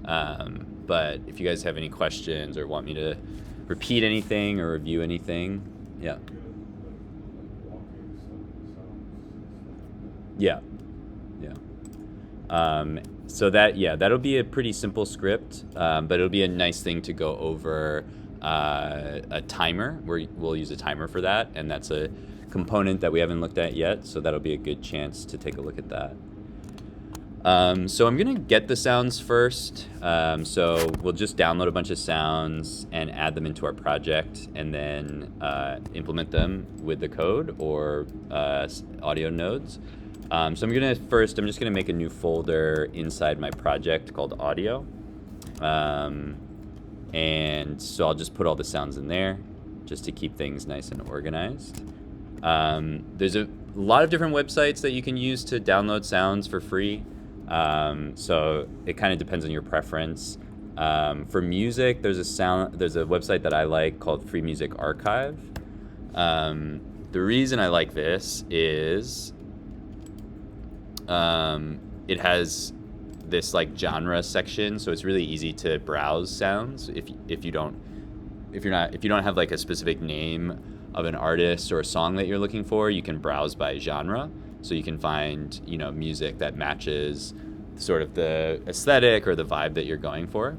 But if you guys have any questions or want me to repeat anything or review anything, yeah. Yeah. Yeah. So that'll be a pretty simple script, but it'll be a nice thing to go over a timer. We'll use a timer for that, and that's a component that we haven't looked at yet, so that'll be a good chance to take a look at that. So I'm gonna get the sounds first. So we'll just download a bunch of sounds and add them into our project, and then implement them with the code or audio nodes. So I'm just gonna make a new folder inside my project called audio. And so I'll just put all the sounds in there just to keep things nice and organized. There's a lot of different websites that you can use to download sounds for free. So it kind of depends on your preference. For music, there's a website that I like called Free Music Archive. The reason I like this is it has this like genre section, so it's really easy to browse sounds if you don't have like a specific name of an artist or a song that you're looking for. You can browse by genre, so you can find music that matches sort of the aesthetic or the vibe that you're going for.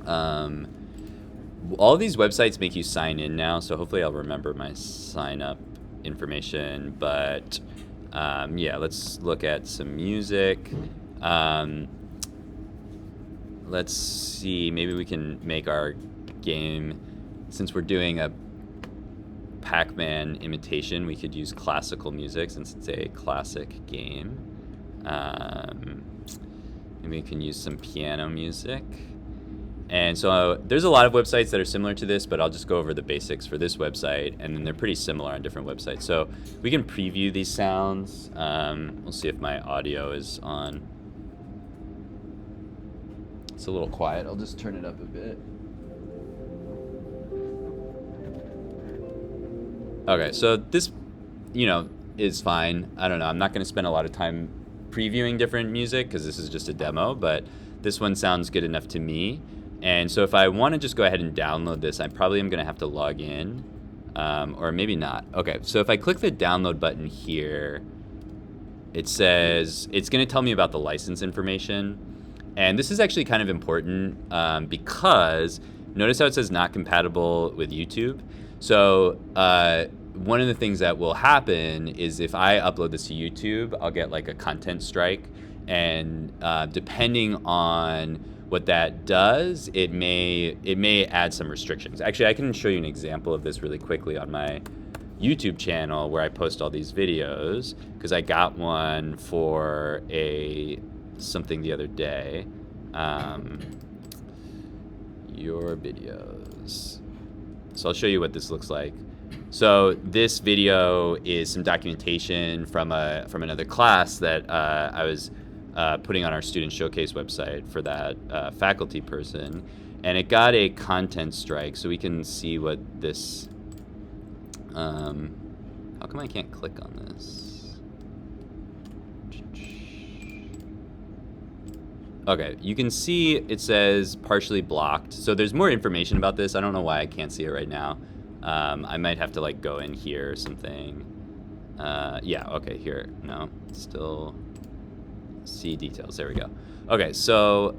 All these websites make you sign in now, so hopefully I'll remember my sign up information, but yeah, let's look at some music. Let's see, maybe we can make our game, since we're doing a Pac-Man imitation, we could use classical music since it's a classic game. Maybe we can use some piano music. And so there's a lot of websites that are similar to this, but I'll just go over the basics for this website, and then they're pretty similar on different websites. So we can preview these sounds. We'll see if my audio is on. It's a little quiet. I'll just turn it up a bit. Okay, so this, is fine. I don't know. I'm not going to spend a lot of time previewing different music because this is just a demo, but this one sounds good enough to me. And so if I want to just go ahead and download this, I probably am going to have to log in, or maybe not. Okay, so if I click the download button here, it says it's going to tell me about the license information. And this is actually kind of important because notice how it says not compatible with YouTube. So one of the things that will happen is if I upload this to YouTube, I'll get like a content strike. And depending on what that does, it may add some restrictions. Actually, I can show you an example of this really quickly on my YouTube channel where I post all these videos, because I got one for something the other day. Your videos. So I'll show you what this looks like. So this video is some documentation from another class that I was putting on our student showcase website for that faculty person, and it got a content strike. So we can see what this. How come I can't click on this? Okay, you can see it says partially blocked. So there's more information about this. I don't know why I can't see it right now. I might have to like go in here or something. Yeah, okay, here. No, still see details. There we go. Okay, so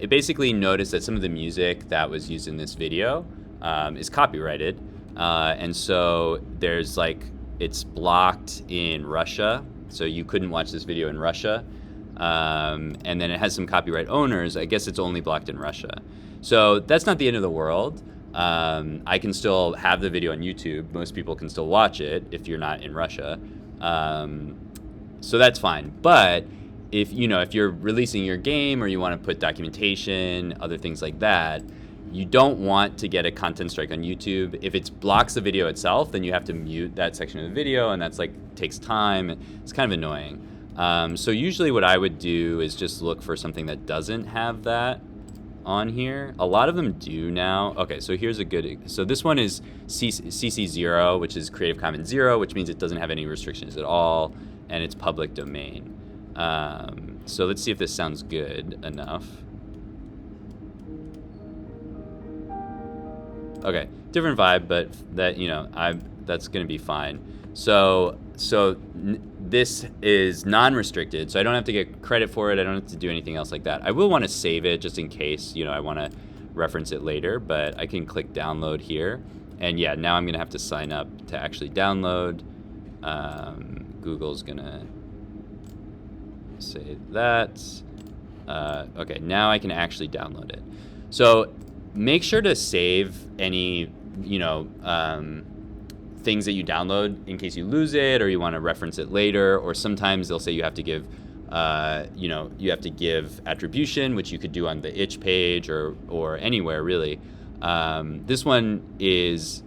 it basically noticed that some of the music that was used in this video is copyrighted. And so there's it's blocked in Russia. So you couldn't watch this video in Russia. And then it has some copyright owners. I guess it's only blocked in Russia. So that's not the end of the world. I can still have the video on YouTube. Most people can still watch it if you're not in Russia. So that's fine. But if you're releasing your game or you want to put documentation, other things like that, you don't want to get a content strike on YouTube. If it blocks the video itself, then you have to mute that section of the video, and that's takes time. It's kind of annoying. So usually what I would do is just look for something that doesn't have that on here. A lot of them do now. Okay, so here's so this one is CC0, which is Creative Commons 0, which means it doesn't have any restrictions at all, and it's public domain. So let's see if this sounds good enough. Okay, different vibe, but that, you know, that's gonna be fine. So this is non-restricted, so I don't have to get credit for it. I don't have to do anything else like that. I will want to save it just in case, you know, I want to reference it later, but I can click download here. And yeah, now I'm gonna have to sign up to actually download. Google's gonna say that. Okay, now I can actually download it. So make sure to save any, you know, things that you download in case you lose it or you want to reference it later. Or sometimes they'll say you have to give, you know, you have to give attribution, which you could do on the itch page or anywhere really. This one is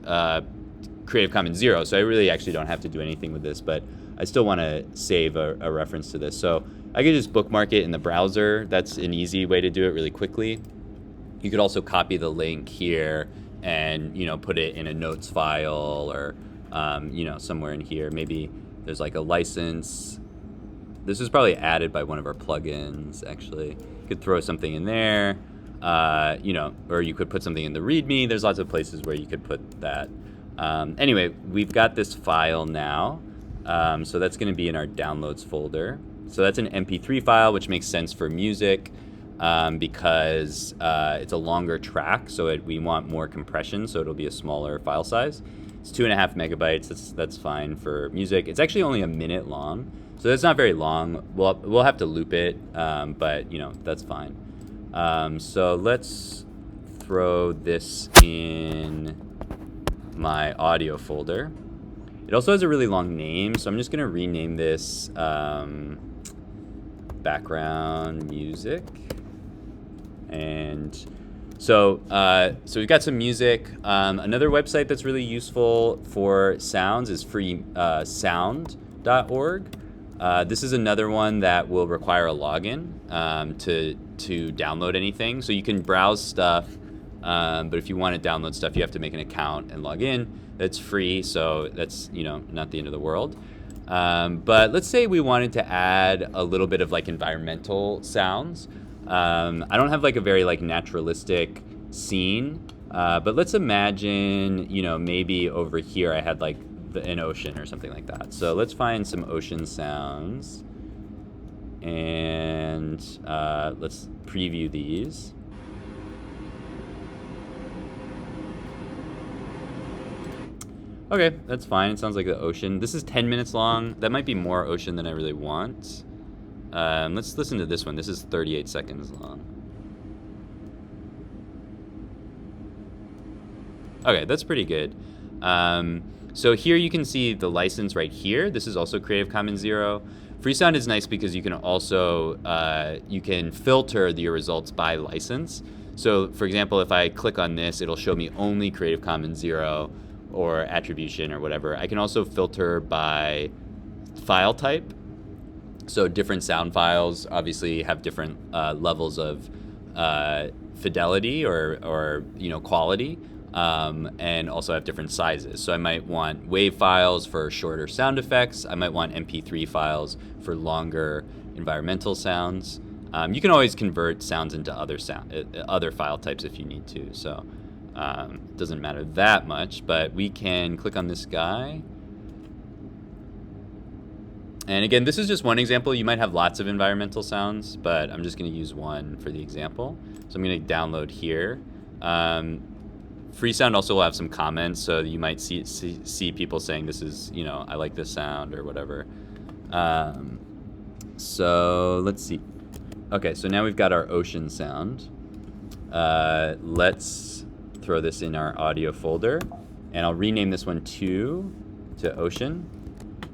Creative Commons 0, so I really actually don't have to do anything with this, but I still want to save a reference to this. So I could just bookmark it in the browser. That's an easy way to do it really quickly. You could also copy the link here and, you know, put it in a notes file or, you know, somewhere in here. Maybe there's like a license. This was probably added by one of our plugins, actually. You could throw something in there, you know, or you could put something in the README. There's lots of places where you could put that. Anyway, we've got this file now. So that's going to be in our downloads folder. So that's an MP3 file, which makes sense for music because it's a longer track. So we want more compression, so it'll be a smaller file size. It's 2.5 megabytes. That's fine for music. It's actually only a minute long, so that's not very long. We'll have to loop it, but you know, that's fine. So let's throw this in my audio folder. It also has a really long name, so I'm just going to rename this background music. And so we've got some music. Another website that's really useful for sounds is freesound.org. This is another one that will require a login to download anything. So you can browse stuff, but if you want to download stuff, you have to make an account and log in. That's free, so that's, you know, not the end of the world. But let's say we wanted to add a little bit of like environmental sounds. I don't have like a very like naturalistic scene, but let's imagine, you know, maybe over here I had like an ocean or something like that. So let's find some ocean sounds and let's preview these. Okay, that's fine. It sounds like the ocean. This is 10 minutes long. That might be more ocean than I really want. Let's listen to this one. This is 38 seconds long. Okay, that's pretty good. So here you can see the license right here. This is also Creative Commons 0. Freesound is nice because you can also you can filter your results by license. So for example, if I click on this, it'll show me only Creative Commons 0 or attribution or whatever. I can also filter by file type. So different sound files obviously have different levels of fidelity or you know, quality, and also have different sizes. So I might want WAV files for shorter sound effects. I might want MP3 files for longer environmental sounds. You can always convert sounds into other file types if you need to. So it doesn't matter that much, but we can click on this guy. And again, this is just one example. You might have lots of environmental sounds, but I'm just going to use one for the example. So I'm going to download here. Freesound also will have some comments, so you might see people saying this is, you know, I like this sound or whatever. So let's see. Okay, so now we've got our ocean sound. Let's throw this in our audio folder, and I'll rename this one to ocean.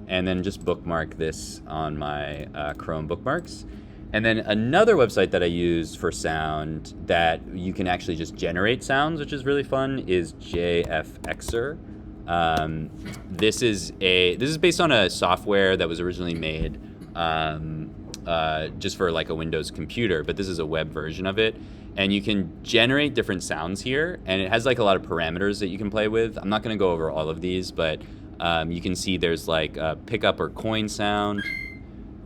And then just bookmark this on my Chrome bookmarks. And then another website that I use for sound that you can actually just generate sounds, which is really fun, is JFXer. This is based on a software that was originally made just for like a Windows computer, but this is a web version of it. And you can generate different sounds here, and it has like a lot of parameters that you can play with. I'm not going to go over all of these, but you can see there's like a pickup or coin sound,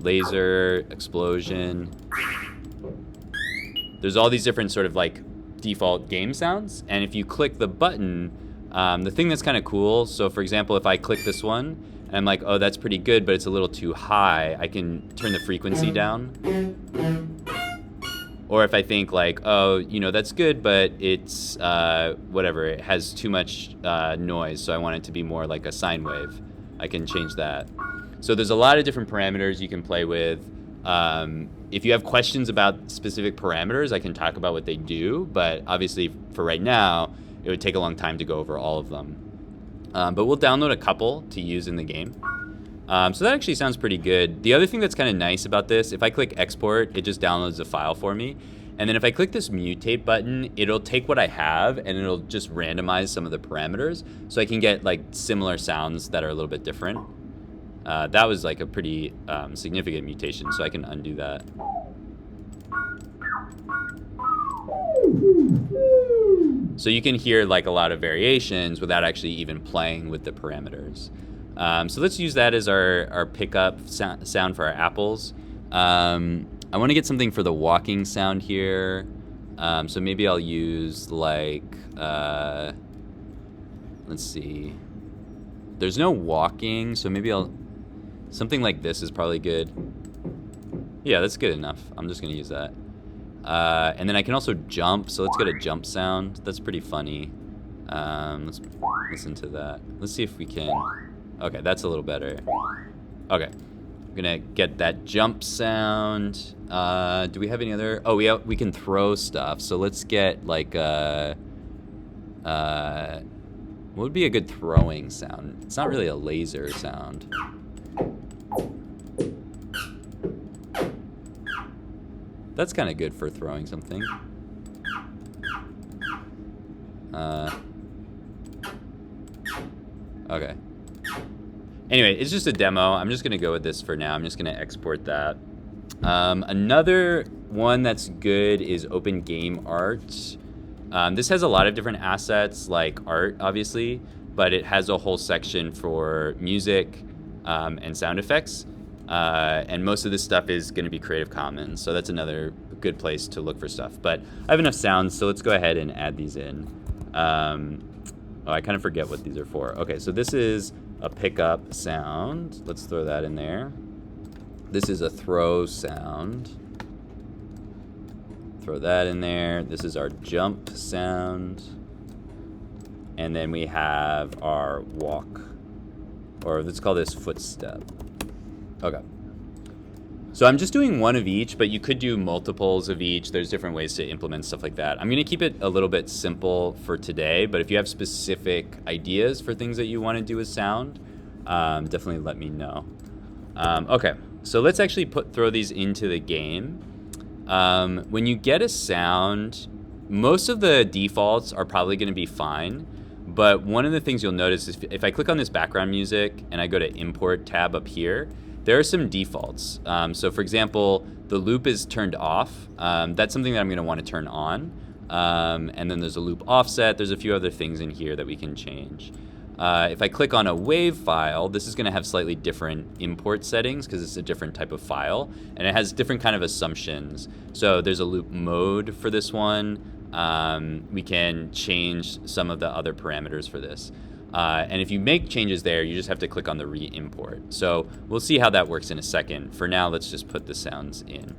laser, explosion. There's all these different sort of like default game sounds. And if you click the button, the thing that's kind of cool, so for example, if I click this one, and I'm like, oh, that's pretty good, but it's a little too high, I can turn the frequency down. Or if I think like, oh, you know, that's good, but it's, whatever, it has too much noise, so I want it to be more like a sine wave, I can change that. So there's a lot of different parameters you can play with. If you have questions about specific parameters, I can talk about what they do, but obviously for right now, it would take a long time to go over all of them. But we'll download a couple to use in the game. So that actually sounds pretty good. The other thing that's kind of nice about this, if I click export, it just downloads a file for me. And then if I click this mutate button, it'll take what I have and it'll just randomize some of the parameters. So I can get like similar sounds that are a little bit different. That was like a pretty significant mutation, so I can undo that. So you can hear like a lot of variations without actually even playing with the parameters. So let's use that as our pickup sound for our apples. I want to get something for the walking sound here. So maybe I'll use like, let's see. There's no walking, so maybe something like this is probably good. Yeah, that's good enough. I'm just gonna use that. And then I can also jump, so let's get a jump sound. That's pretty funny. Let's listen to that. Let's see if we can. Okay, that's a little better. Okay, I'm gonna get that jump sound. Do we have any other? Oh, we can throw stuff. So let's get like what would be a good throwing sound? It's not really a laser sound. That's kind of good for throwing something. Okay. Anyway, it's just a demo. I'm just gonna go with this for now. I'm just gonna export that. Another one that's good is Open Game Art. This has a lot of different assets like art, obviously, but it has a whole section for music and sound effects. And most of this stuff is going to be Creative Commons, so that's another good place to look for stuff. But I have enough sounds, so let's go ahead and add these in. Oh, I kind of forget what these are for. Okay, so this is a pickup sound. Let's throw that in there. This is a throw sound. Throw that in there. This is our jump sound. And then we have our walk, or let's call this footstep. Okay. So I'm just doing one of each, but you could do multiples of each. There's different ways to implement stuff like that. I'm going to keep it a little bit simple for today, but if you have specific ideas for things that you want to do with sound, definitely let me know. Okay, so let's actually throw these into the game. When you get a sound, most of the defaults are probably going to be fine, but one of the things you'll notice is if I click on this background music and I go to import tab up here, there are some defaults. So for example, the loop is turned off. That's something that I'm going to want to turn on. And then there's a loop offset. There's a few other things in here that we can change. If I click on a WAV file, this is going to have slightly different import settings because it's a different type of file, and it has different kind of assumptions. So there's a loop mode for this one. We can change some of the other parameters for this. And if you make changes there, you just have to click on the re-import. So we'll see how that works in a second. For now, let's just put the sounds in.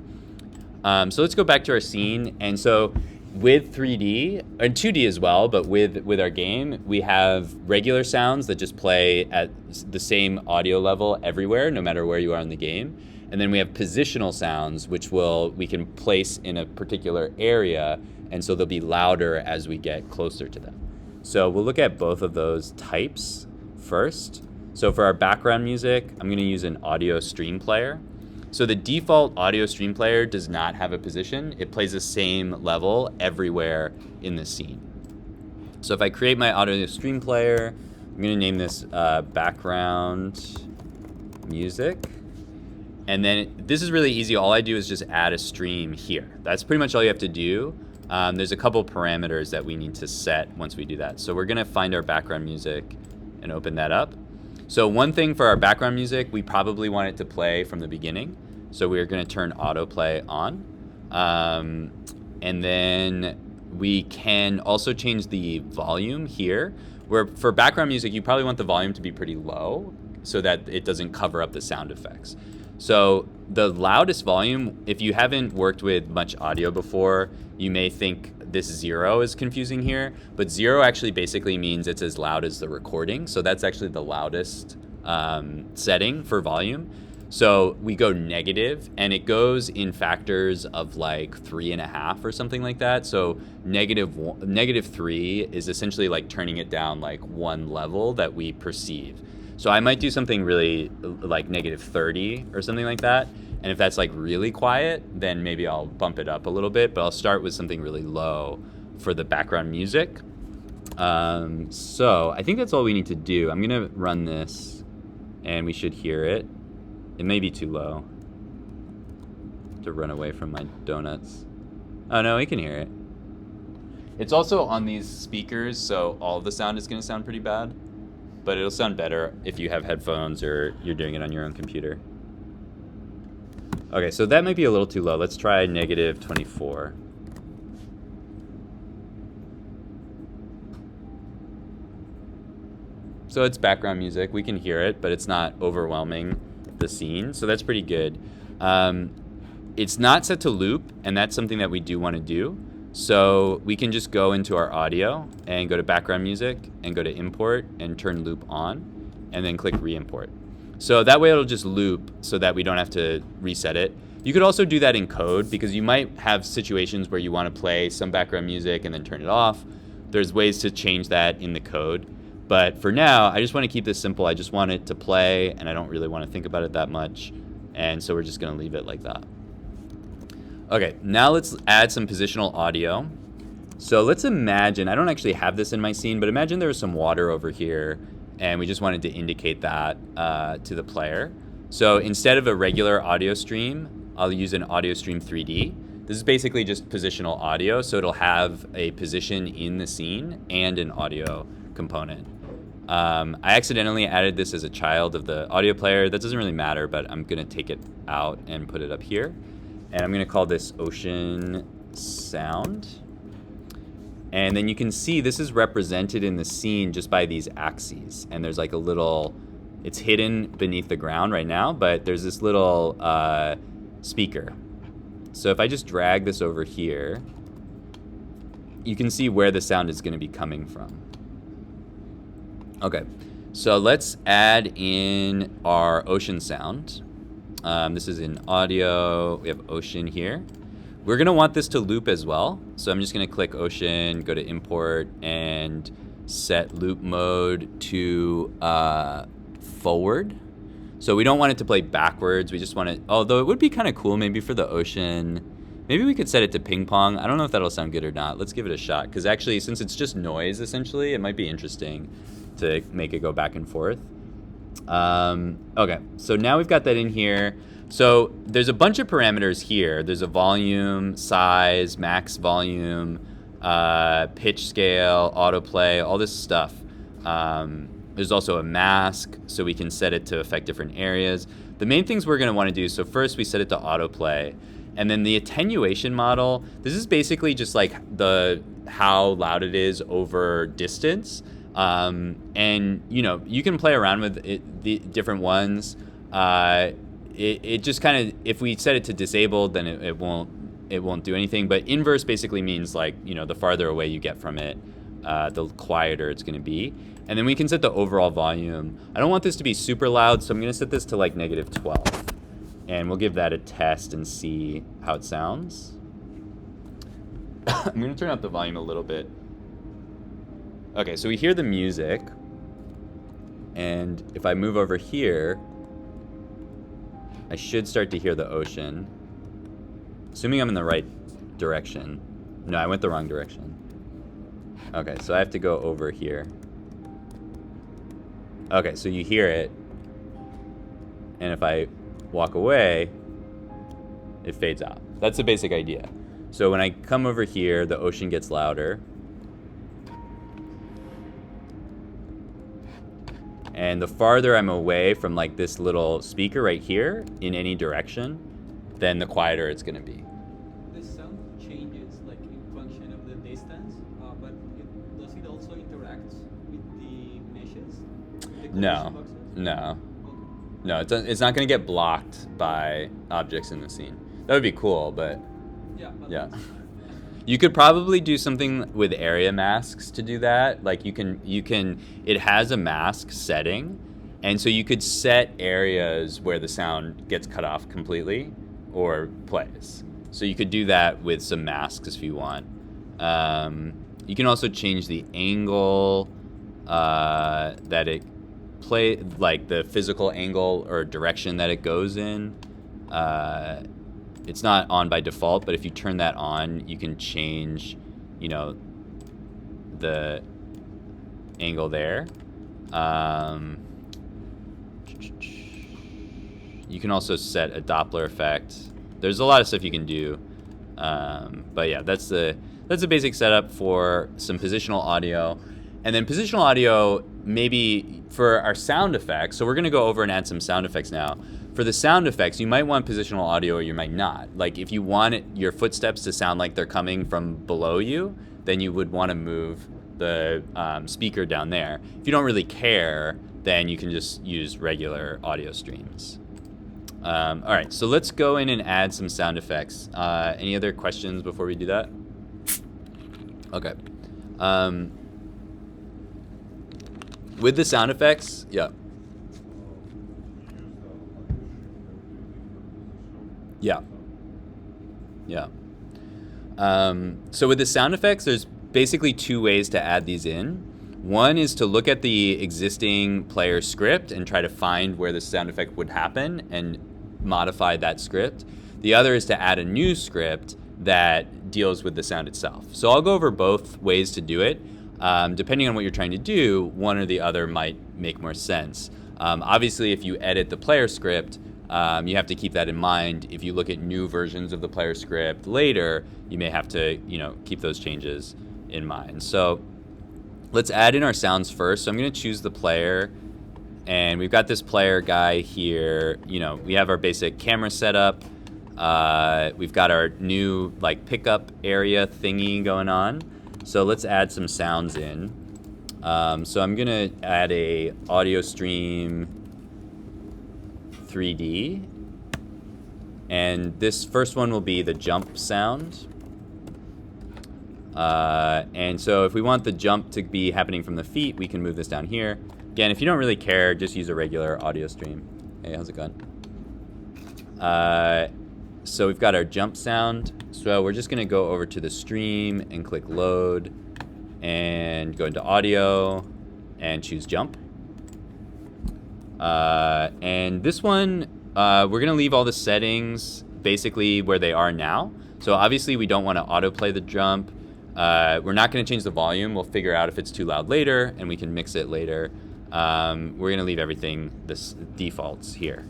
So let's go back to our scene. And so with 3D, and 2D as well, but with our game, we have regular sounds that just play at the same audio level everywhere, no matter where you are in the game. And then we have positional sounds, which we can place in a particular area, and so they'll be louder as we get closer to them. So we'll look at both of those types first. So for our background music, I'm going to use an audio stream player. So the default audio stream player does not have a position. It plays the same level everywhere in the scene. So if I create my audio stream player, I'm going to name this background music. And then this is really easy. All I do is just add a stream here. That's pretty much all you have to do. There's a couple parameters that we need to set once we do that. So we're going to find our background music and open that up. So one thing for our background music, we probably want it to play from the beginning. So we're going to turn autoplay on. And then we can also change the volume here, where for background music, you probably want the volume to be pretty low so that it doesn't cover up the sound effects. So the loudest volume, if you haven't worked with much audio before, you may think this 0 is confusing here, but 0 actually basically means it's as loud as the recording. So that's actually the loudest setting for volume. So we go negative, and it goes in factors of like 3.5 or something like that. So -3 is essentially like turning it down like one level that we perceive. So I might do something really like -30 or something like that. And if that's like really quiet, then maybe I'll bump it up a little bit, but I'll start with something really low for the background music. So I think that's all we need to do. I'm gonna run this and we should hear it. It may be too low to run away from my donuts. Oh no, we can hear it. It's also on these speakers, so all of the sound is gonna sound pretty bad, but it'll sound better if you have headphones or you're doing it on your own computer. Okay, so that might be a little too low. Let's try -24. So it's background music. We can hear it, but it's not overwhelming the scene. So that's pretty good. It's not set to loop, and that's something that we do want to do. So we can just go into our audio and go to background music and go to import and turn loop on, and then click re-import. So that way it'll just loop so that we don't have to reset it. You could also do that in code because you might have situations where you want to play some background music and then turn it off. There's ways to change that in the code. But for now, I just want to keep this simple. I just want it to play, and I don't really want to think about it that much. And so we're just going to leave it like that. Okay, now let's add some positional audio. So let's imagine, I don't actually have this in my scene, but imagine there was some water over here, and we just wanted to indicate that to the player. So instead of a regular audio stream, I'll use an audio stream 3D. This is basically just positional audio, so it'll have a position in the scene and an audio component. I accidentally added this as a child of the audio player. That doesn't really matter, but I'm gonna take it out and put it up here. And I'm gonna call this ocean sound. And then you can see this is represented in the scene just by these axes. And there's like a little, it's hidden beneath the ground right now, but there's this little speaker. So if I just drag this over here, you can see where the sound is gonna be coming from. Okay, so let's add in our ocean sound. This is in audio. We have ocean here. We're gonna want this to loop as well. So I'm just gonna click ocean, go to import, and set loop mode to forward. So we don't want it to play backwards. We just want it, although it would be kind of cool maybe for the ocean. Maybe we could set it to ping pong. I don't know if that'll sound good or not. Let's give it a shot. Because actually, since it's just noise, essentially, it might be interesting to make it go back and forth. Okay, so now we've got that in here. So there's a bunch of parameters here. There's a volume, size, max volume, pitch scale, autoplay, all this stuff. There's also a mask, so we can set it to affect different areas. The main things we're gonna wanna do, so first we set it to autoplay. And then the attenuation model, this is basically just like how loud it is over distance. And you know, you can play around with it, the different ones. It just kind of, if we set it to disabled, then it won't do anything. But inverse basically means like, you know, the farther away you get from it, the quieter it's gonna be. And then we can set the overall volume. I don't want this to be super loud, so I'm gonna set this to like -12. And we'll give that a test and see how it sounds. I'm gonna turn up the volume a little bit. Okay, so we hear the music. And if I move over here, I should start to hear the ocean. Assuming I'm in the right direction. No, I went the wrong direction. Okay, so I have to go over here. Okay, so you hear it. And if I walk away, it fades out. That's the basic idea. So when I come over here, the ocean gets louder. And the farther I'm away from like this little speaker right here in any direction, then the quieter it's gonna be. The sound changes like in function of the distance. distance, but does it also interact with the meshes? The No, collision boxes? no, Okay. no. It's not going to get blocked by objects in the scene. That would be cool, but Yeah, but yeah. that's You could probably do something with area masks to do that. Like you can it has a mask setting, and so you could set areas where the sound gets cut off completely or plays. So you could do that with some masks if you want. You can also change the angle that it play, like the physical angle or direction that it goes in. It's not on by default, but if you turn that on, you can change, the angle there. You can also set a Doppler effect. There's a lot of stuff you can do. But yeah, that's the basic setup for some positional audio. And then positional audio, maybe for our sound effects. So we're going to go over and add some sound effects now. For the sound effects, you might want positional audio or you might not. Like if you want your footsteps to sound like they're coming from below you, then you would want to move the speaker down there. If you don't really care, then you can just use regular audio streams. All right, so let's go in and add some sound effects. Any other questions before we do that? Okay. With the sound effects, yeah. Yeah. Yeah. So with the sound effects, there's basically two ways to add these in. One is to look at the existing player script and try to find where the sound effect would happen and modify that script. The other is to add a new script that deals with the sound itself. So I'll go over both ways to do it. Depending on what you're trying to do, one or the other might make more sense. Obviously, if you edit the player script, you have to keep that in mind. If you look at new versions of the player script later, you may have to, keep those changes in mind. So let's add in our sounds first. So I'm going to choose the player, and we've got this player guy here. We have our basic camera setup. We've got our new pickup area thingy going on. So let's add some sounds in. So I'm gonna add a audio stream 3D, and this first one will be the jump sound. And so if we want the jump to be happening from the feet, we can move this down here. Again, if you don't really care, just use a regular audio stream. Hey, how's it going? So we've got our jump sound. So we're just gonna go over to the stream and click load and go into audio and choose jump. And this one, we're gonna leave all the settings basically where they are now. So obviously we don't wanna autoplay the jump. We're not gonna change the volume. We'll figure out if it's too loud later and we can mix it later. We're gonna leave everything this defaults here.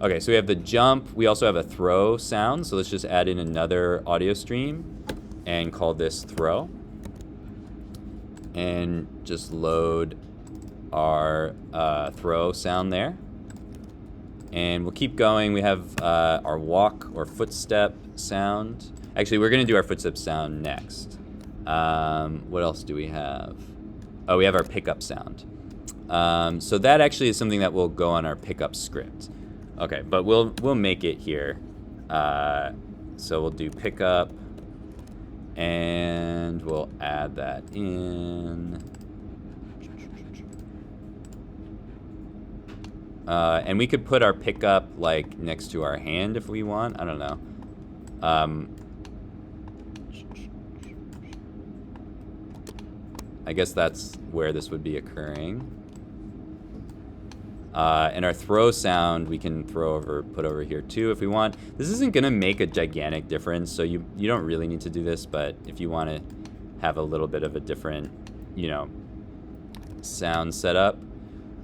Okay, so we have the jump. We also have a throw sound. So let's just add in another audio stream and call this throw. And just load our throw sound there. And we'll keep going. We have our walk or footstep sound. Actually, we're gonna do our footstep sound next. What else do we have? Oh, we have our pickup sound. So that actually is something that will go on our pickup script. Okay, but we'll make it here. So we'll do pickup, and we'll add that in. And we could put our pickup next to our hand if we want. I don't know. I guess that's where this would be occurring. And our throw sound we can put over here too if we want. This isn't gonna make a gigantic difference, so you don't really need to do this, but if you want to have a little bit of a different, sound setup.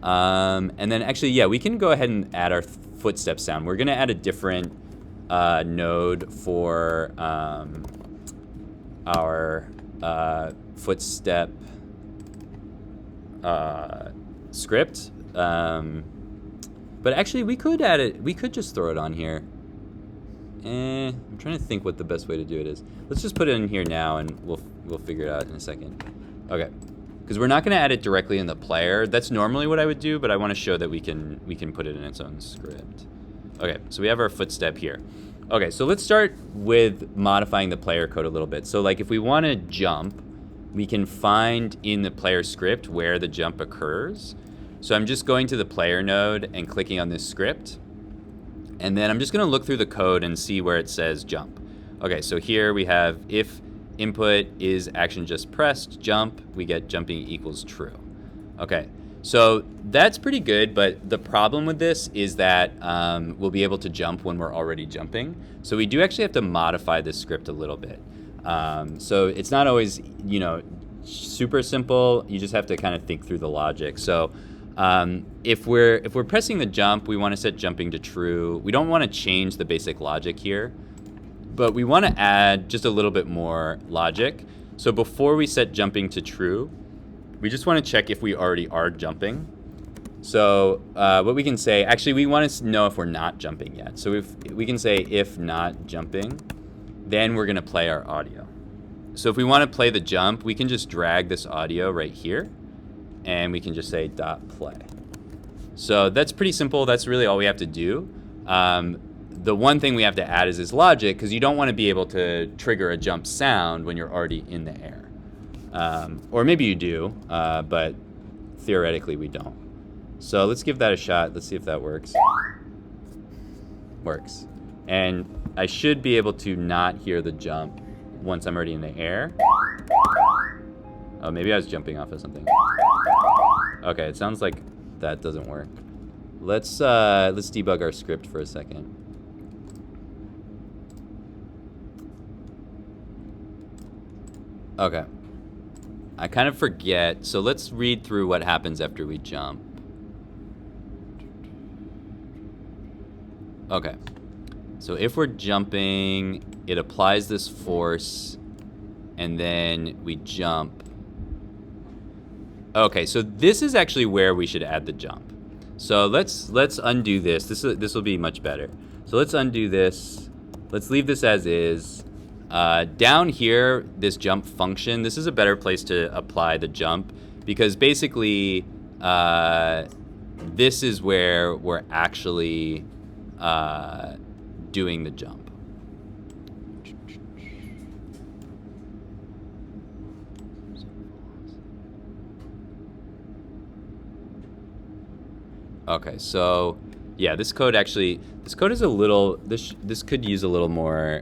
And then actually, yeah, we can go ahead and add our footstep sound. We're gonna add a different node for our footstep script. But actually we could add it, we could just throw it on here I'm trying to think what the best way to do it is. Let's just put it in here now, and we'll figure it out in a second. Okay, because we're not going to add it directly in the player. That's normally what I would do, but I want to show that we can put it in its own script. Okay, so we have our footstep here. Okay, so let's start with modifying the player code a little bit. So like if we want to jump, we can find in the player script where the jump occurs. So I'm just going to the player node and clicking on this script. And then I'm just going to look through the code and see where it says jump. Okay, so here we have if input is action just pressed, jump, we get jumping equals true. Okay, so that's pretty good, but the problem with this is that we'll be able to jump when we're already jumping. So we do actually have to modify this script a little bit. So it's not always, super simple. You just have to kind of think through the logic. So if we're pressing the jump, we want to set jumping to true. We don't want to change the basic logic here, but we want to add just a little bit more logic. So before we set jumping to true, we just want to check if we already are jumping. So what we can say, actually we want to know if we're not jumping yet. So if we can say if not jumping, then we're going to play our audio. So if we want to play the jump, we can just drag this audio right here, and we can just say .play. So that's pretty simple. That's really all we have to do. The one thing we have to add is this logic, because you don't want to be able to trigger a jump sound when you're already in the air. Or maybe you do, but theoretically we don't. So let's give that a shot. Let's see if that works. Works. And I should be able to not hear the jump once I'm already in the air. Oh, maybe I was jumping off of something. Okay, it sounds like that doesn't work. Let's debug our script for a second. Okay. I kind of forget, so let's read through what happens after we jump. Okay. So if we're jumping, it applies this force, and then we jump. Okay, so this is actually where we should add the jump. So let's undo this. This will be much better. So let's undo this. Let's leave this as is. Down here, this jump function, this is a better place to apply the jump, because basically this is where we're actually doing the jump. Okay, so yeah, this code is a little, this could use a little more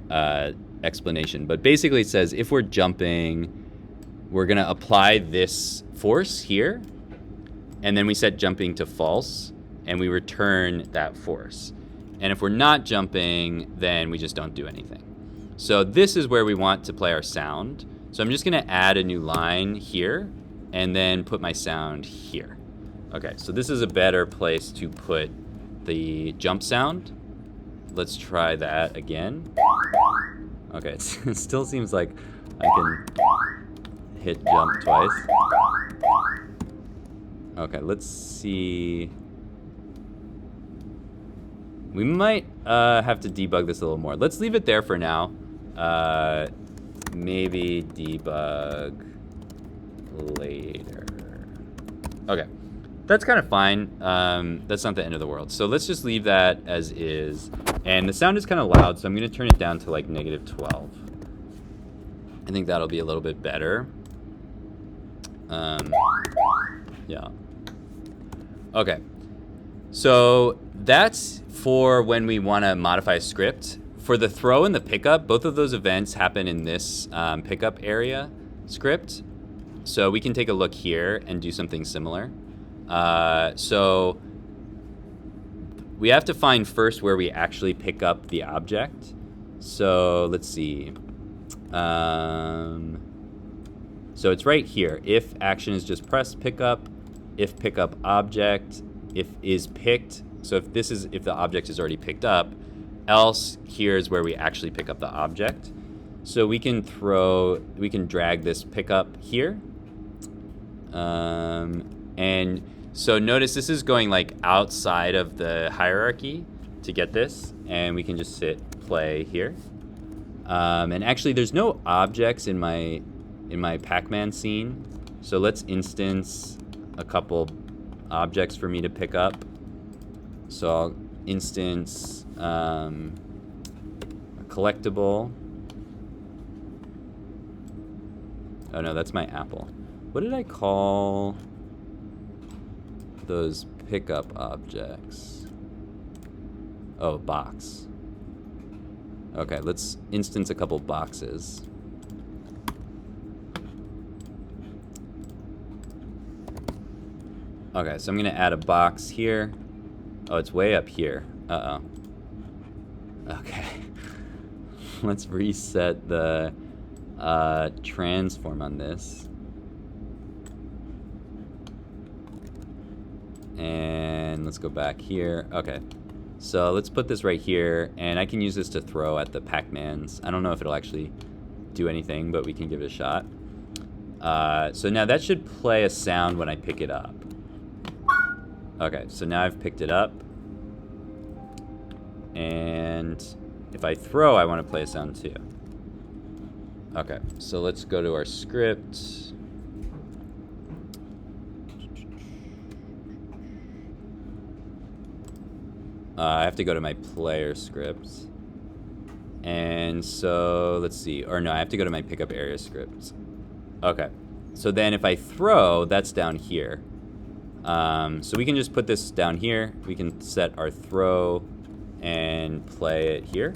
explanation, but basically it says if we're jumping, we're gonna apply this force here, and then we set jumping to false, and we return that force. And if we're not jumping, then we just don't do anything. So this is where we want to play our sound. So I'm just gonna add a new line here, and then put my sound here. Okay, so this is a better place to put the jump sound. Let's try that again. Okay, it still seems like I can hit jump twice. Okay, let's see. We might have to debug this a little more. Let's leave it there for now. Maybe debug later. Okay. That's kind of fine. That's not the end of the world. So let's just leave that as is. And the sound is kind of loud, so I'm going to turn it down to like -12. I think that'll be a little bit better. Yeah. Okay. So that's for when we want to modify a script. For the throw and the pickup, both of those events happen in this pickup area script. So we can take a look here and do something similar. So we have to find first where we actually pick up the object. So let's see. So it's right here. If action is just press pickup, if pickup object, if is picked. So if the object is already picked up, else here is where we actually pick up the object. So we can drag this pickup here. And so notice this is going like outside of the hierarchy to get this. and we can just hit play here. And actually, there's no objects in my Pac-Man scene, so let's instance a couple objects for me to pick up. So I'll instance a collectible. Oh no, that's my apple. What did I call those pickup objects? Oh, box. Okay, let's instance a couple boxes. Okay, so I'm gonna add a box here. Oh, it's way up here. Uh-oh. Okay. Let's reset the transform on this. And let's go back here. Okay. So let's put this right here, and I can use this to throw at the Pac-Mans. I don't know if it'll actually do anything, but we can give it a shot. So now that should play a sound when I pick it up. Okay, so now I've picked it up. And if I throw, I want to play a sound too. Okay, so let's go to our script. I have to go to my player scripts. And so, let's see. Or no, I have to go to my pickup area scripts. Okay. So then if I throw, that's down here. So we can just put this down here. We can set our throw and play it here.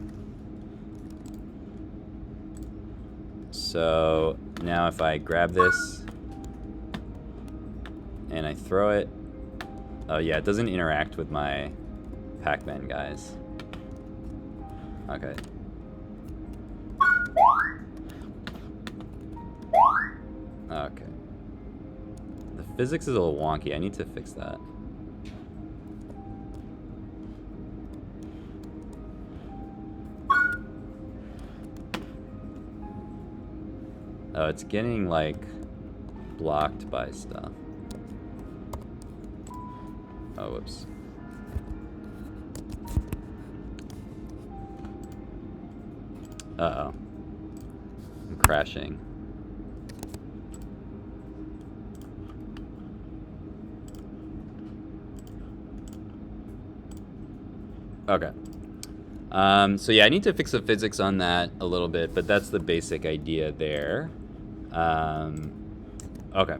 So now if I grab this and I throw it, oh yeah, it doesn't interact with my Pac-Man guys. Okay. Okay. The physics is a little wonky. I need to fix that. Oh, it's getting, like, blocked by stuff. Oh, whoops. Uh-oh. I'm crashing. Okay. So yeah, I need to fix the physics on that a little bit, but that's the basic idea there. Okay.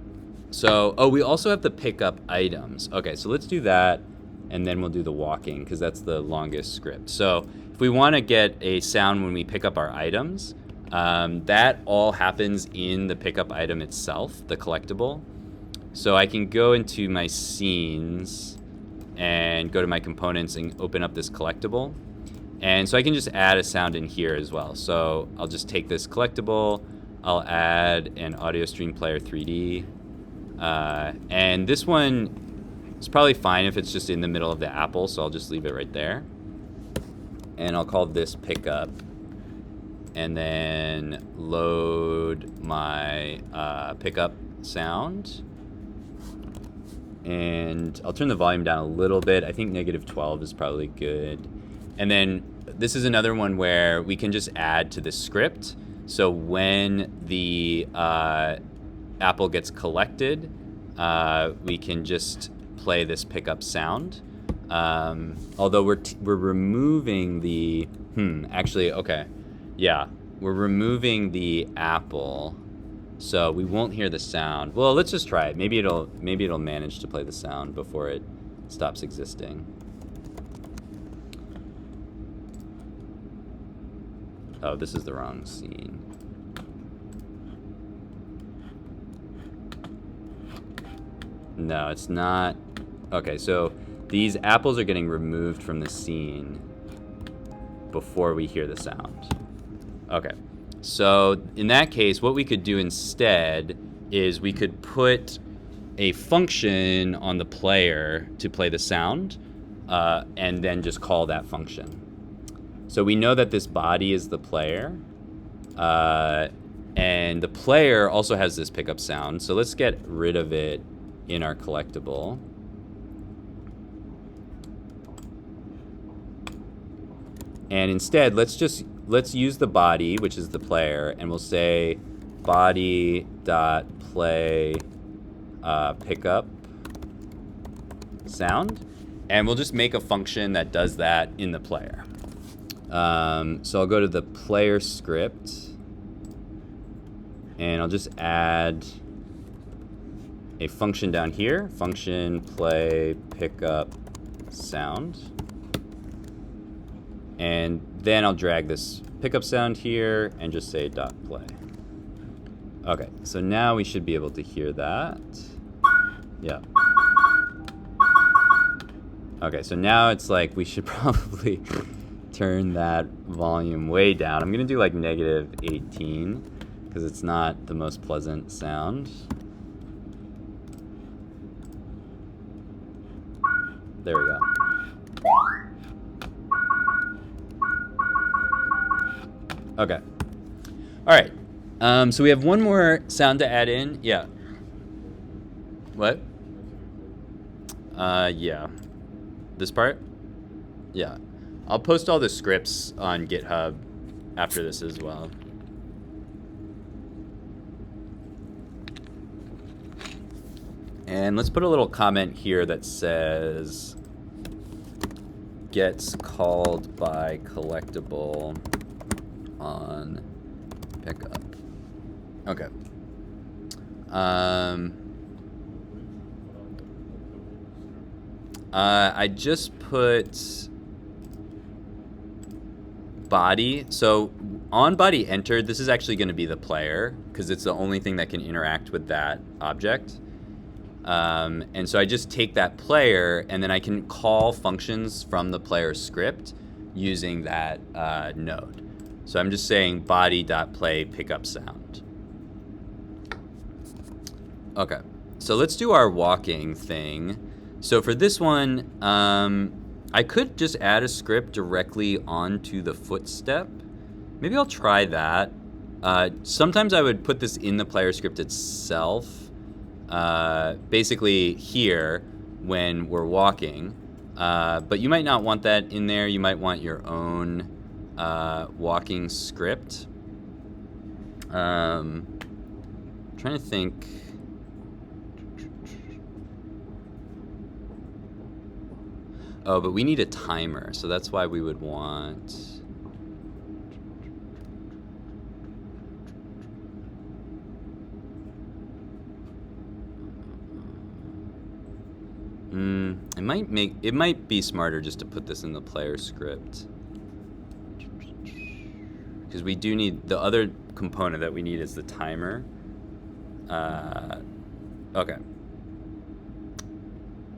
So, oh, we also have to pick up items. Okay, so let's do that, and then we'll do the walking, because that's the longest script. So if we want to get a sound when we pick up our items, that all happens in the pickup item itself, the collectible. So I can go into my scenes and go to my components and open up this collectible. And so I can just add a sound in here as well. So I'll just take this collectible, I'll add an audio stream player 3D. And this one is probably fine if it's just in the middle of the apple, so I'll just leave it right there. And I'll call this pickup. And then load my pickup sound. And I'll turn the volume down a little bit. I think -12 is probably good. And then this is another one where we can just add to the script. So when the apple gets collected, we can just play this pickup sound. Although we're removing the actually, okay, yeah, we're removing the apple, so we won't hear the sound. Well, let's just try it. Maybe it'll manage to play the sound before it stops existing. Oh, this is the wrong scene. No, it's not. Okay, so these apples are getting removed from the scene before we hear the sound. Okay, so in that case, what we could do instead is we could put a function on the player to play the sound, and then just call that function. So we know that this body is the player, and the player also has this pickup sound. So let's get rid of it in our collectible. And instead, let's use the body, which is the player, and we'll say body dot play pickup sound, and we'll just make a function that does that in the player. So I'll go to the player script, and I'll just add a function down here, function play pickup sound. And then I'll drag this pickup sound here and just say dot play. Okay, so now we should be able to hear that. Yeah. Okay, so now it's like we should probably turn that volume way down. I'm gonna do like -18 because it's not the most pleasant sound. There we go. Okay. All right. So we have one more sound to add in. Yeah. What? Yeah. This part? Yeah. I'll post all the scripts on GitHub after this as well. And let's put a little comment here that says gets called by collectible on pickup. Okay. I just put body. So on body entered, this is actually going to be the player because it's the only thing that can interact with that object. And so I just take that player and then I can call functions from the player script using that node. So I'm just saying body.play pickup sound. Okay, so let's do our walking thing. So for this one, I could just add a script directly onto the footstep. Maybe I'll try that. Sometimes I would put this in the player script itself, basically here when we're walking. But you might not want that in there. You might want your own walking script. Trying to think. Oh, but we need a timer, so that's why we would want. It might be smarter just to put this in the player script. Because we do need, the other component that we need is the timer. Okay.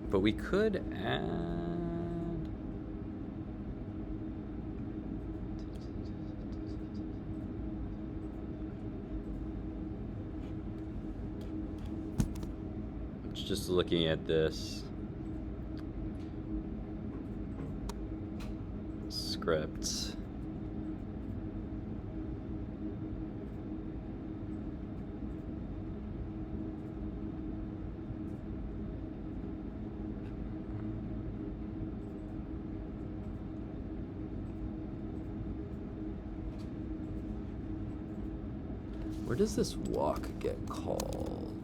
But we could add. Just looking at this script. Where does this walk get called?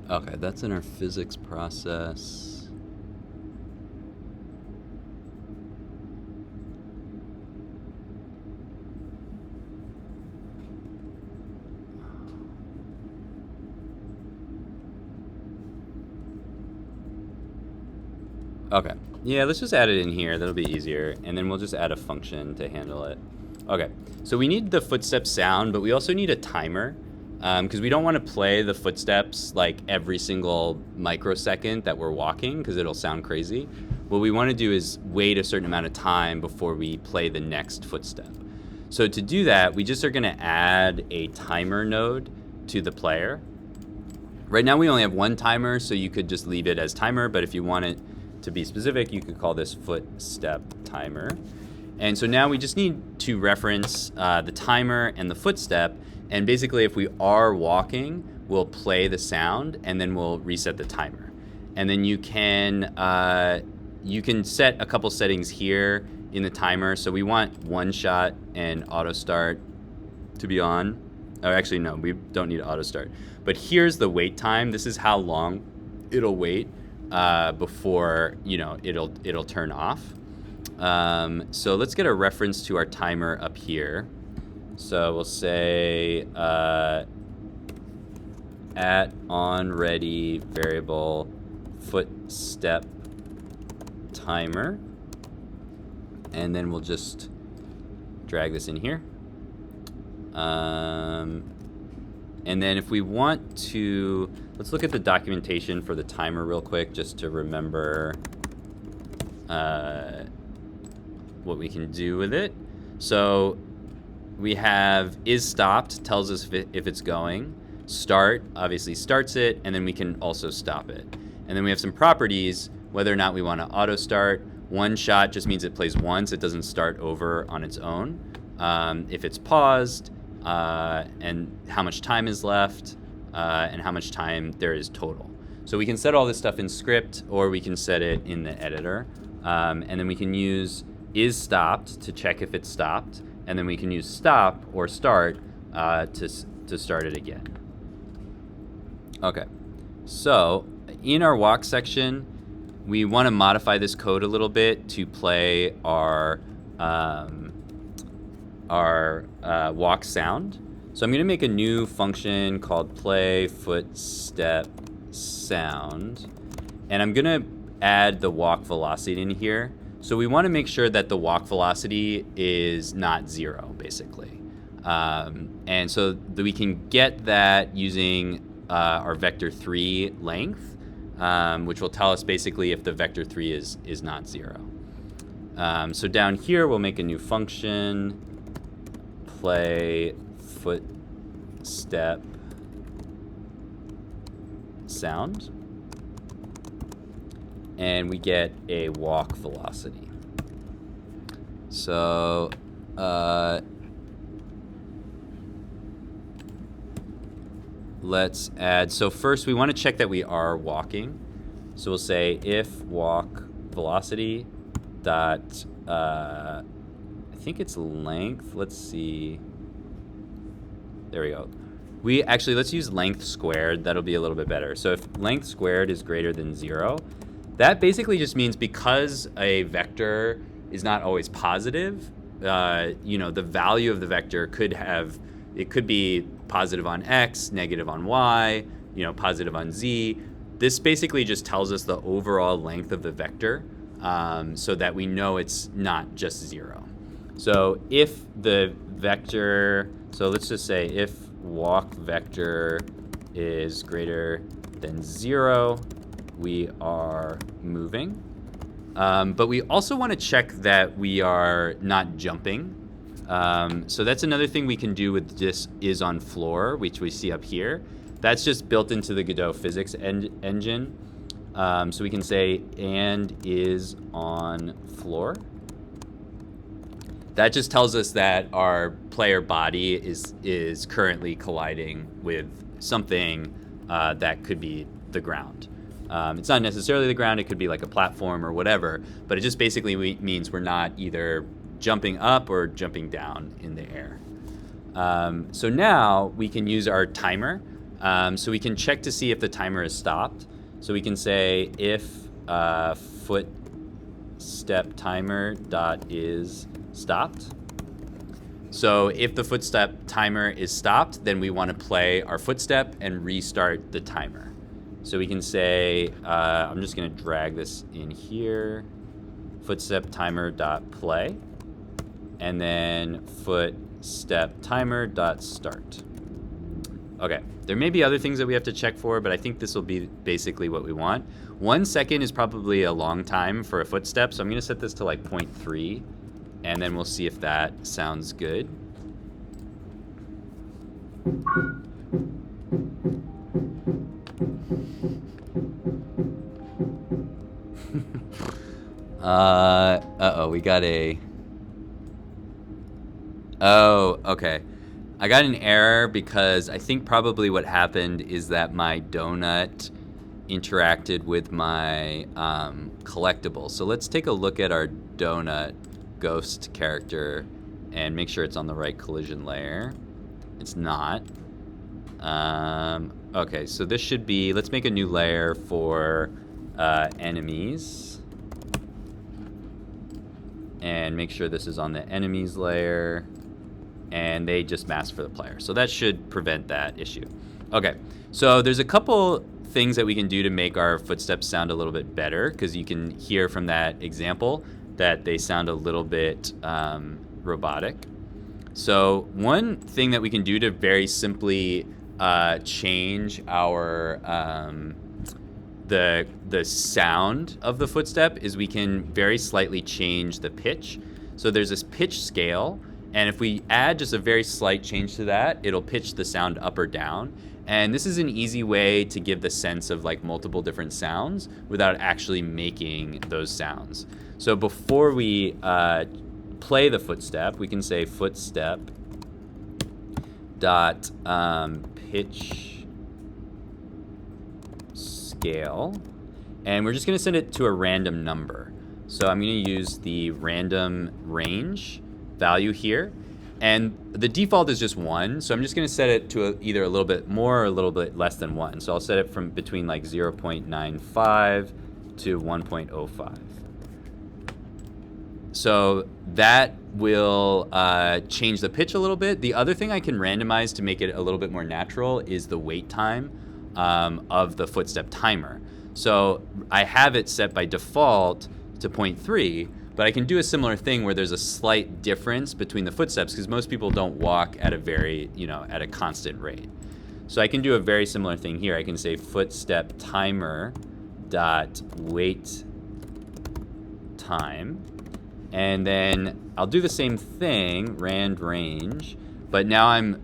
Okay, that's in our physics process. Okay, yeah, let's just add it in here. That'll be easier. And then we'll just add a function to handle it. Okay, so we need the footstep sound, but we also need a timer. Because we don't want to play the footsteps like every single microsecond that we're walking because it'll sound crazy. What we want to do is wait a certain amount of time before we play the next footstep. So to do that, we just are going to add a timer node to the player. Right now we only have one timer, so you could just leave it as timer, but if you want it to be specific, you could call this footstep timer. And so now we just need to reference the timer and the footstep. And basically, if we are walking, we'll play the sound, and then we'll reset the timer. And then you can set a couple settings here in the timer. So we want one shot and auto start to be on. Oh, actually, no, we don't need auto start. But here's the wait time. This is how long it'll wait before, you know, it'll turn off. So let's get a reference to our timer up here. So we'll say at on ready variable footstep timer, and then we'll just drag this in here. And then if we want to, let's look at the documentation for the timer real quick, just to remember what we can do with it. So we have is stopped, tells us if it's going. Start obviously starts it, and then we can also stop it. And then we have some properties, whether or not we want to auto start. One shot just means it plays once, it doesn't start over on its own. If it's paused, and how much time is left, and how much time there is total. So we can set all this stuff in script, or we can set it in the editor. And then we can use is stopped to check if it's stopped, and then we can use stop or start to start it again. Okay, so in our walk section, we want to modify this code a little bit to play our walk sound. So I'm going to make a new function called play footstep sound, and I'm going to add the walk velocity in here. So we want to make sure that the walk velocity is not 0, basically. And so that we can get that using our vector3 length, which will tell us basically if the vector3 is not 0. So down here, we'll make a new function, play footstep sound, and we get a walk velocity. So let's add, so first we want to check that we are walking. So we'll say if walk velocity dot, I think it's length, let's see. There we go. We actually, let's use length squared, that'll be a little bit better. So if length squared is greater than 0, that basically just means because a vector is not always positive, you know, the value of the vector could have, it could be positive on x, negative on y, you know, positive on z. This basically just tells us the overall length of the vector, so that we know it's not just 0. So if the vector, so let's just say if walk vector is greater than 0, we are moving. But we also want to check that we are not jumping. So that's another thing we can do with this is on floor, which we see up here. That's just built into the Godot physics engine. So we can say and is on floor. That just tells us that our player body is currently colliding with something that could be the ground. It's not necessarily the ground, it could be like a platform or whatever, but it just basically means we're not either jumping up or jumping down in the air. So now we can use our timer. So we can check to see if the timer is stopped. So we can say if footstep timer dot is stopped. So if the footstep timer is stopped, then we want to play our footstep and restart the timer. So we can say, I'm just going to drag this in here, footstep timer dot play, and then footstep timer dot start. Okay, there may be other things that we have to check for, but I think this will be basically what we want. 1 second is probably a long time for a footstep, so I'm going to set this to like 0.3, and then we'll see if that sounds good. Uh-oh, we got a... Oh, okay. I got an error because I think probably what happened is that my donut interacted with my collectible. So let's take a look at our donut ghost character and make sure it's on the right collision layer. It's not. Okay, so this should be, let's make a new layer for enemies. And make sure this is on the enemies layer. And they just mask for the player. So that should prevent that issue. Okay, so there's a couple things that we can do to make our footsteps sound a little bit better, because you can hear from that example that they sound a little bit robotic. So one thing that we can do to very simply change our the sound of the footstep is we can very slightly change the pitch. So there's this pitch scale, and if we add just a very slight change to that, it'll pitch the sound up or down. And this is an easy way to give the sense of like multiple different sounds without actually making those sounds. So before we play the footstep, we can say footstep dot pitch scale, and we're just going to send it to a random number. So I'm going to use the random range value here, and the default is just 1, so I'm just going to set it to either a little bit more or a little bit less than 1. So I'll set it from between like 0.95 to 1.05. So that will change the pitch a little bit. The other thing I can randomize to make it a little bit more natural is the wait time of the footstep timer. So I have it set by default to 0.3, but I can do a similar thing where there's a slight difference between the footsteps, because most people don't walk at a very, at a constant rate. So I can do a very similar thing here. I can say footstep timer dot wait time. And then I'll do the same thing, rand range, but now I'm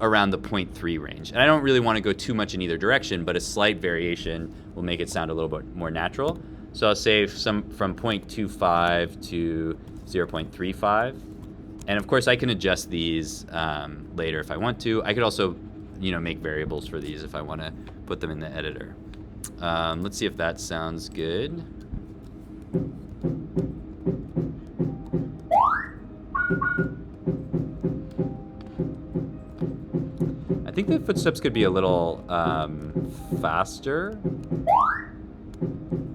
around the 0.3 range. And I don't really want to go too much in either direction, but a slight variation will make it sound a little bit more natural. So I'll say some from 0.25 to 0.35. And of course I can adjust these later if I want to. I could also, make variables for these if I want to put them in the editor. Let's see if that sounds good. I think the footsteps could be a little faster,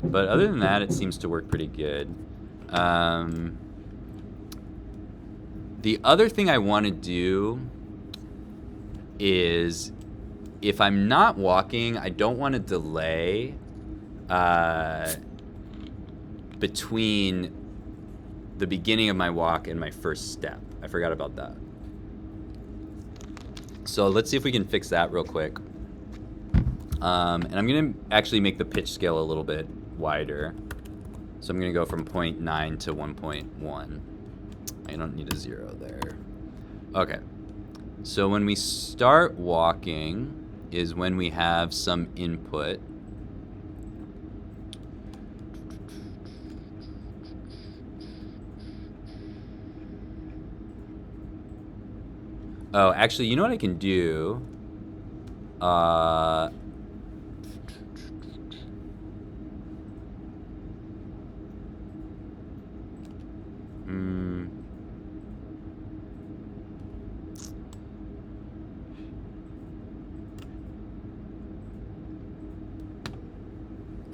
but other than that, it seems to work pretty good. The other thing I want to do is, if I'm not walking, I don't want to delay between the beginning of my walk and my first step. I forgot about that. So let's see if we can fix that real quick. And I'm going to actually make the pitch scale a little bit wider. So I'm going to go from 0.9 to 1.1. I don't need a 0 there. Okay. So when we start walking is when we have some input. Oh, actually, you know what I can do?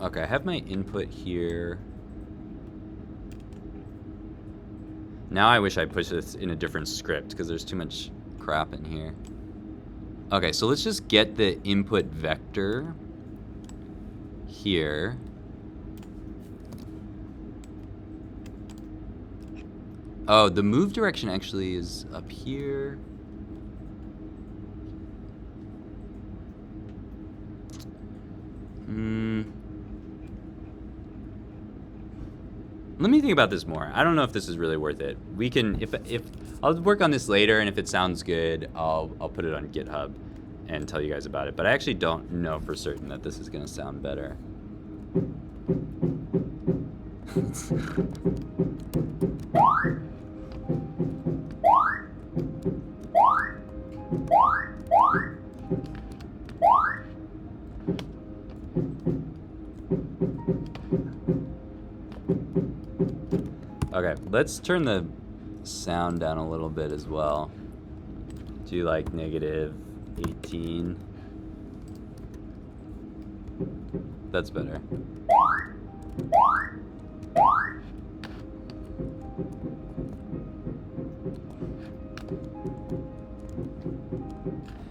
Okay, I have my input here. Now I wish I pushed this in a different script because there's too much crap in here. Okay, so let's just get the input vector here. Oh, the move direction actually is up here. Let me think about this more. I don't know if this is really worth it. We can, if I'll work on this later, and if it sounds good, I'll put it on GitHub and tell you guys about it. But I actually don't know for certain that this is going to sound better. Okay, let's turn the sound down a little bit as well. Do like negative 18. That's better.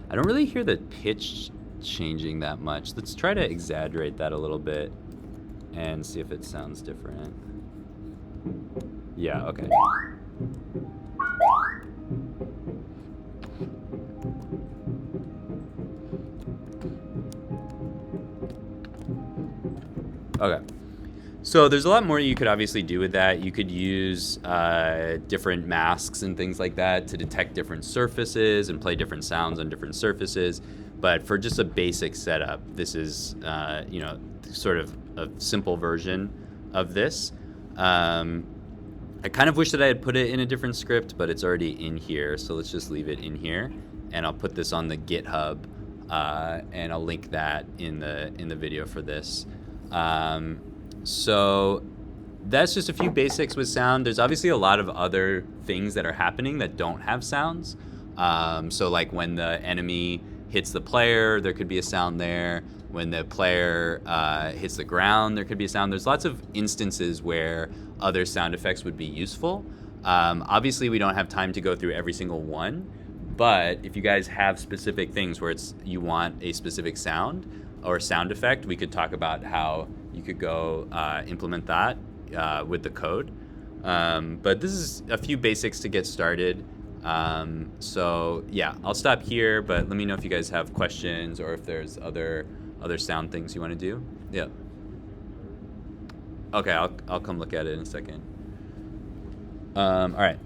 I don't really hear the pitch changing that much. Let's try to exaggerate that a little bit and see if it sounds different. Yeah, okay. Okay. So there's a lot more you could obviously do with that. You could use different masks and things like that to detect different surfaces and play different sounds on different surfaces. But for just a basic setup, this is, sort of a simple version of this. I kind of wish that I had put it in a different script, but it's already in here. So let's just leave it in here. And I'll put this on the GitHub, and I'll link that in the video for this. So that's just a few basics with sound. There's obviously a lot of other things that are happening that don't have sounds. So like when the enemy hits the player, there could be a sound there. When the player hits the ground, there could be a sound. There's lots of instances where other sound effects would be useful. Obviously, we don't have time to go through every single one, but if you guys have specific things where you want a specific sound or sound effect, we could talk about how you could go implement that with the code. But this is a few basics to get started. So yeah, I'll stop here, but let me know if you guys have questions or if there's other sound things you want to do. Yeah. Okay, I'll come look at it in a second. All right.